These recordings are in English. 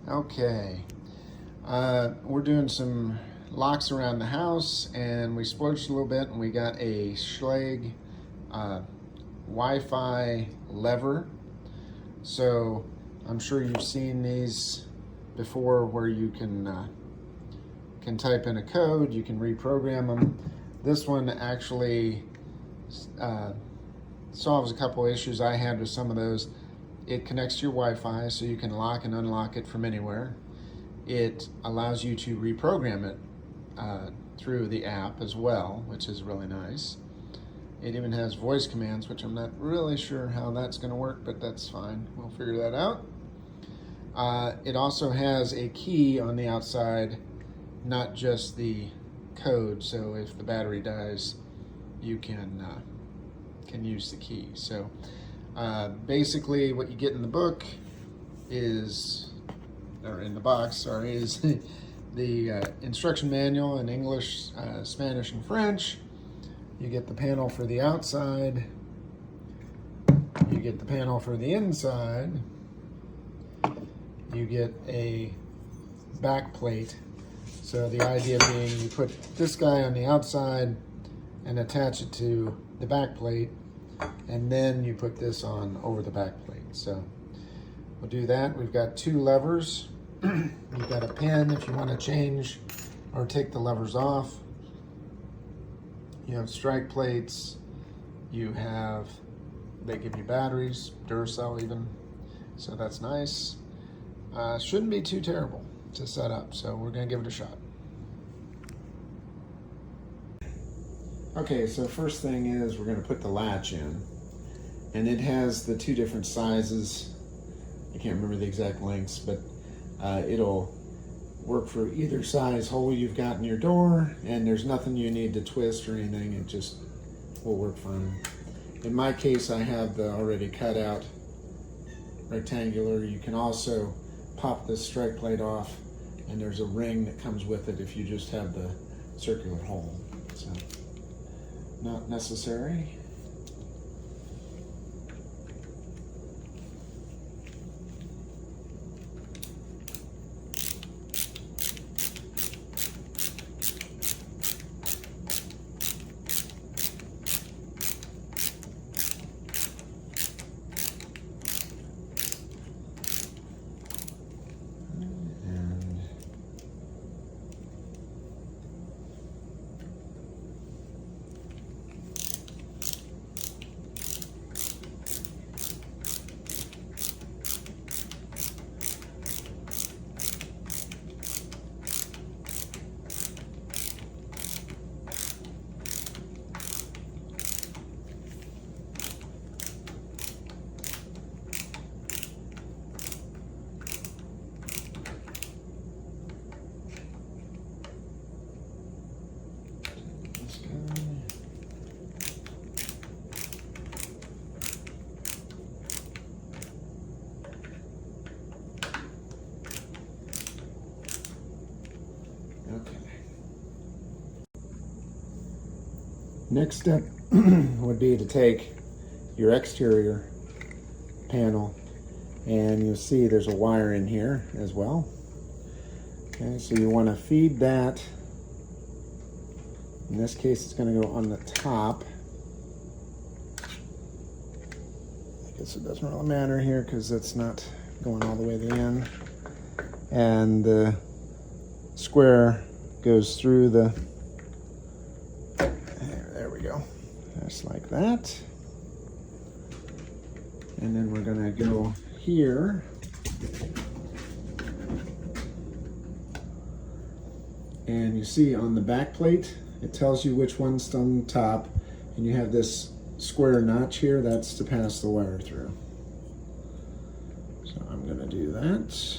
Okay, we're doing some locks around the house, and we splurged a little bit, and we got a Schlage Wi-Fi lever. So I'm sure you've seen these before, where you can type in a code, you can reprogram them. This one actually solves a couple issues I had with some of those. It connects to your Wi-Fi, so you can lock and unlock it from anywhere. It allows you to reprogram it through the app as well, which is really nice. It even has voice commands, which I'm not really sure how that's going to work, but that's fine. We'll figure that out. It also has a key on the outside, not just the code, so if the battery dies, you can use the key. So basically what you get in the book is, or in the box, sorry, is the instruction manual in English, Spanish, and French. You get the panel for the outside, you get the panel for the inside, you get a back plate. So the idea being, you put this guy on the outside and attach it to the back plate, and then you put this on over the back plate. So we'll do that. We've got two levers. You've got a pin if you want to change or take the levers off. You have strike plates. You have, they give you batteries, Duracell even. So that's nice. Shouldn't be too terrible to set up, so we're gonna give it a shot. Okay, so first thing is we're gonna put the latch in, and it has the two different sizes. I can't remember the exact lengths, but it'll work for either size hole you've got in your door, and there's nothing you need to twist or anything. It just will work fine. In my case, I have the already cut out rectangular. You can also pop this strike plate off, and there's a ring that comes with it if you just have the circular hole. So not necessary. Next step would be to take your exterior panel, and you'll see there's a wire in here as well. Okay, so you want to feed that. In this case, it's going to go on the top. I guess it doesn't really matter here because it's not going all the way to the end. And the square goes through the, there we go, just like that. And then we're gonna go here. And you see on the back plate, it tells you which one's on top, and you have this square notch here, that's to pass the wire through. So I'm gonna do that.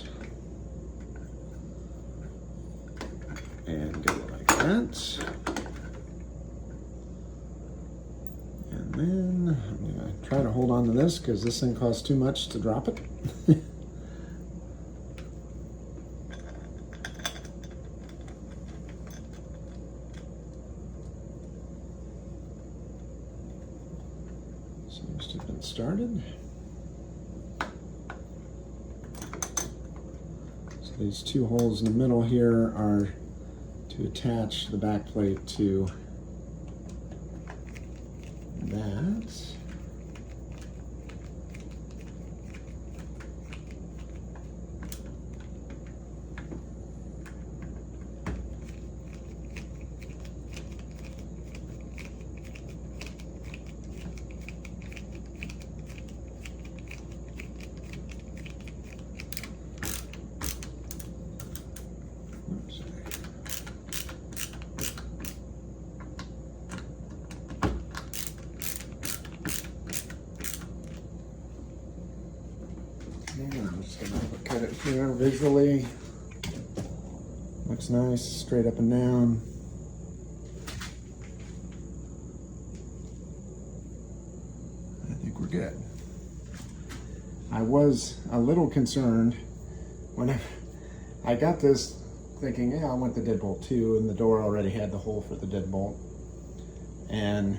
And go like that. And then I'm gonna try to hold on to this because this thing costs too much to drop it. Seems to have been started. These two holes in the middle here are to attach the back plate to that. I'm just going to look at it here visually. Looks nice, straight up and down. I think we're good. I was a little concerned when I got this thinking, yeah, I want the deadbolt too, and the door already had the hole for the deadbolt. And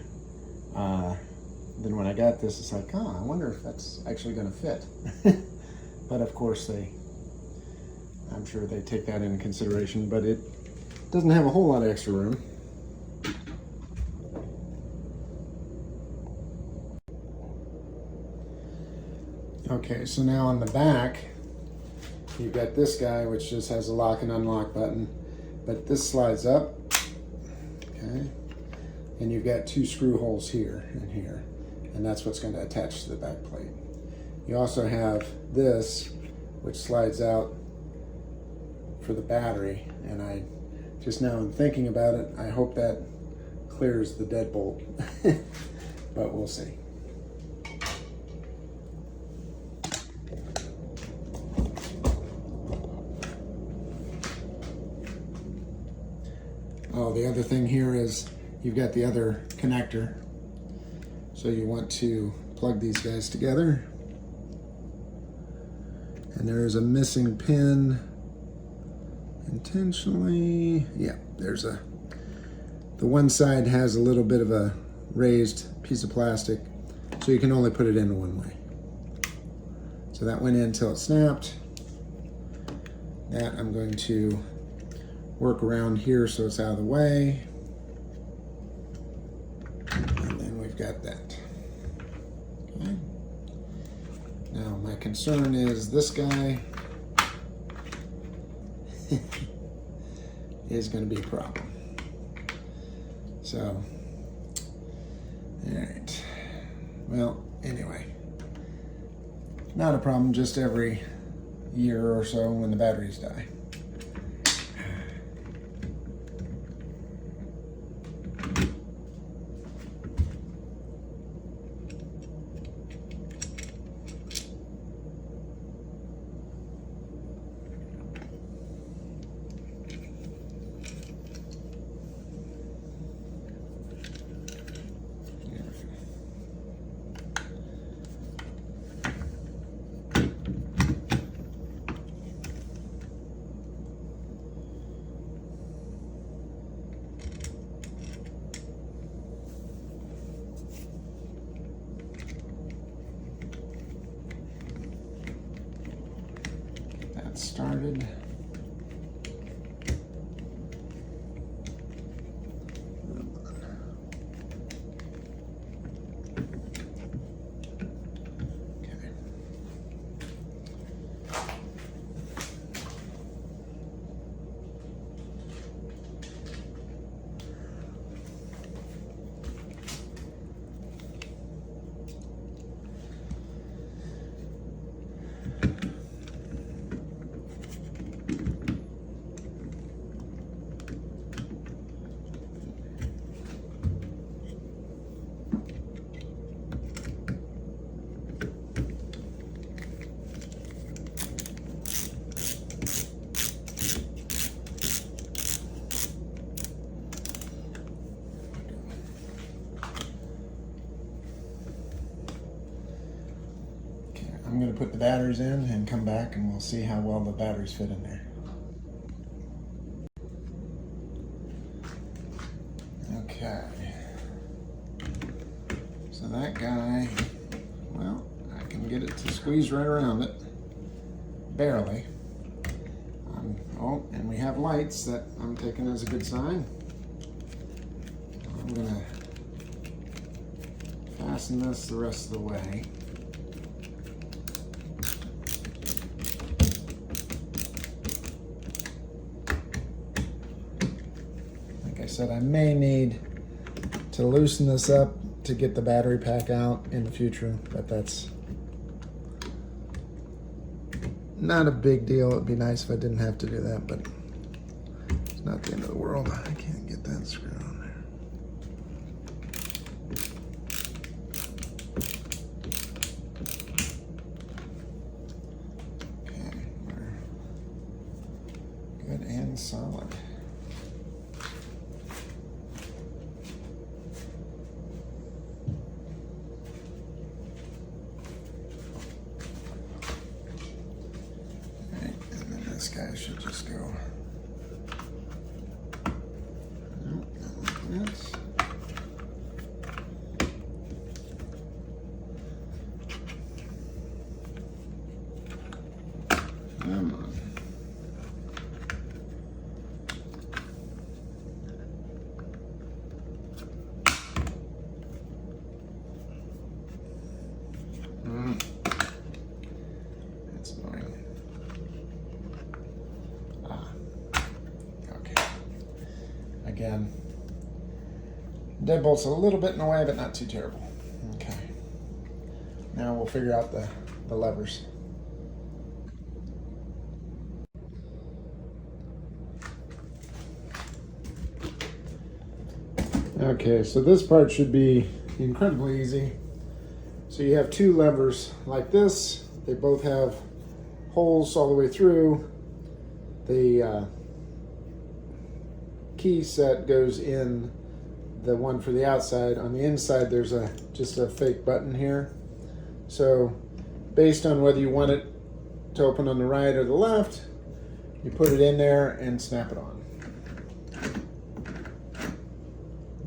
then when I got this, it's like, oh, I wonder if that's actually going to fit. But of course I'm sure they take that into consideration, but it doesn't have a whole lot of extra room. Okay, so now on the back, you've got this guy, which just has a lock and unlock button, but this slides up, okay? And you've got two screw holes here and here, and that's what's going to attach to the back plate. You also have this, which slides out for the battery, and I just now I'm thinking about it, I hope that clears the deadbolt, but we'll see. Oh, the other thing here is you've got the other connector, so you want to plug these guys together. And there's a missing pin intentionally. Yeah, there's the one side has a little bit of a raised piece of plastic, so you can only put it in one way. So that went in until it snapped. That I'm going to work around here so it's out of the way. And then we've got that. Okay. Now my concern is this guy is going to be a problem. So, all right. Well, anyway, not a problem, just every year or so when the batteries die. Started. I'm going to put the batteries in and come back and we'll see how well the batteries fit in there. Okay. So that guy, well, I can get it to squeeze right around it. Barely. Oh, and we have lights that I'm taking as a good sign. I'm gonna fasten this the rest of the way. Like I said, I may need to loosen this up to get the battery pack out in the future, but that's not a big deal. It'd be nice if I didn't have to do that, but it's not the end of the world. I can't get that screwed on there. Okay, we're good and solid. This guy should just go like this. Come on. That's annoying. Again, deadbolt's a little bit in the way, but not too terrible. Okay. Now we'll figure out the levers. Okay, so this part should be incredibly easy. So you have two levers like this. They both have holes all the way through. The key set goes in the one for the outside. On the inside there's just a fake button here. So based on whether you want it to open on the right or the left, you put it in there and snap it on.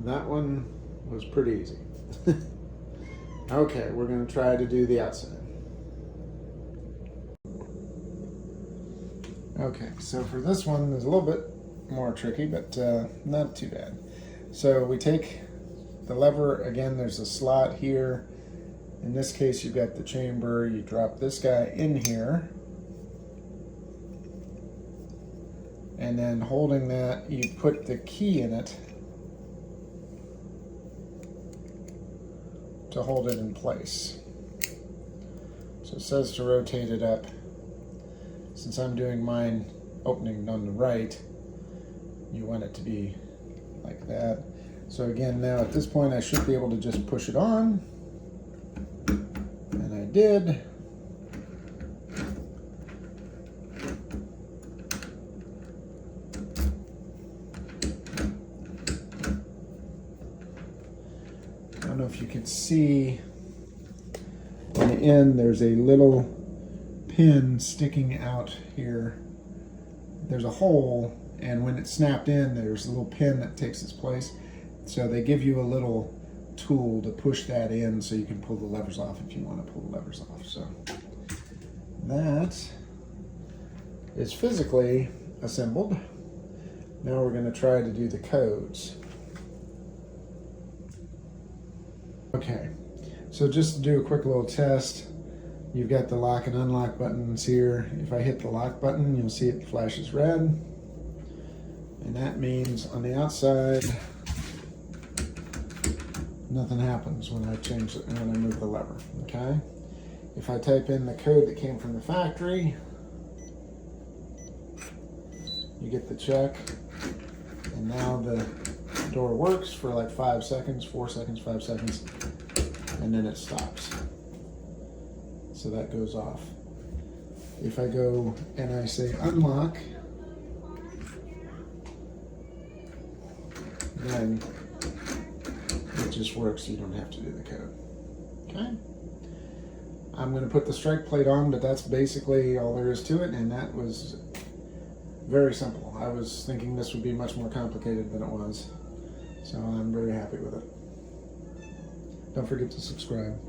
That one was pretty easy. Okay, we're going to try to do the outside. Okay, so for this one, it's a little bit more tricky, but not too bad. So we take the lever, again, there's a slot here. In this case, you've got the chamber. You drop this guy in here. And then holding that, you put the key in it to hold it in place. So it says to rotate it up. Since I'm doing mine opening on the right, you want it to be like that. So again, now at this point I should be able to just push it on. And I did. I don't know if you can see on the end, there's a little pin sticking out here. There's a hole, and when it's snapped in, there's a little pin that takes its place. So they give you a little tool to push that in so you can pull the levers off if you want to pull the levers off. So that is physically assembled. Now we're going to try to do the codes. Okay, so just to do a quick little test, you've got the lock and unlock buttons here. If I hit the lock button, you'll see it flashes red. And that means on the outside, nothing happens when I change it and when I move the lever, okay? If I type in the code that came from the factory, you get the check, and now the door works for like 5 seconds, 4 seconds, 5 seconds, and then it stops. So that goes off. If I go and I say unlock, then it just works. You don't have to do the code. Okay? I'm going to put the strike plate on, but that's basically all there is to it, and that was very simple. I was thinking this would be much more complicated than it was, so I'm very happy with it. Don't forget to subscribe.